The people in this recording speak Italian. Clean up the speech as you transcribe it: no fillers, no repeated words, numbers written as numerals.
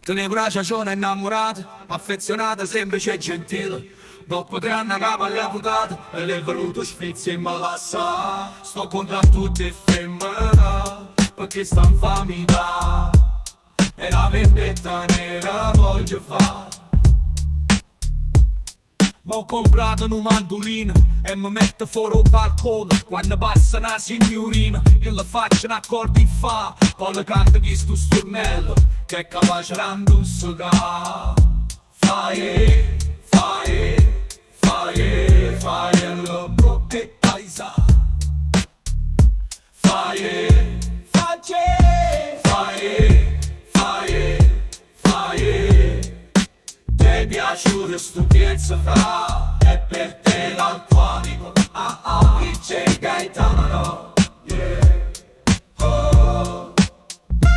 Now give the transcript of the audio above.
Tenevo una ciaciona innamorata, affezionata, semplice e gentile. Dopo 3 anni che mi ha votato e le è venuto sfizio e mi lascia. Sto contro tutte femmine perché sta in famiglia e la vendetta nera voglio fare. M'ho comprato un mandolino e mi metto fuori al balcone. Quando passa una signorina io le faccio un accordo fa. Poi le canto di sto stornello che è capace di succare. Fai, lo brotte paesa. Fai, ti piace sto piezza fra.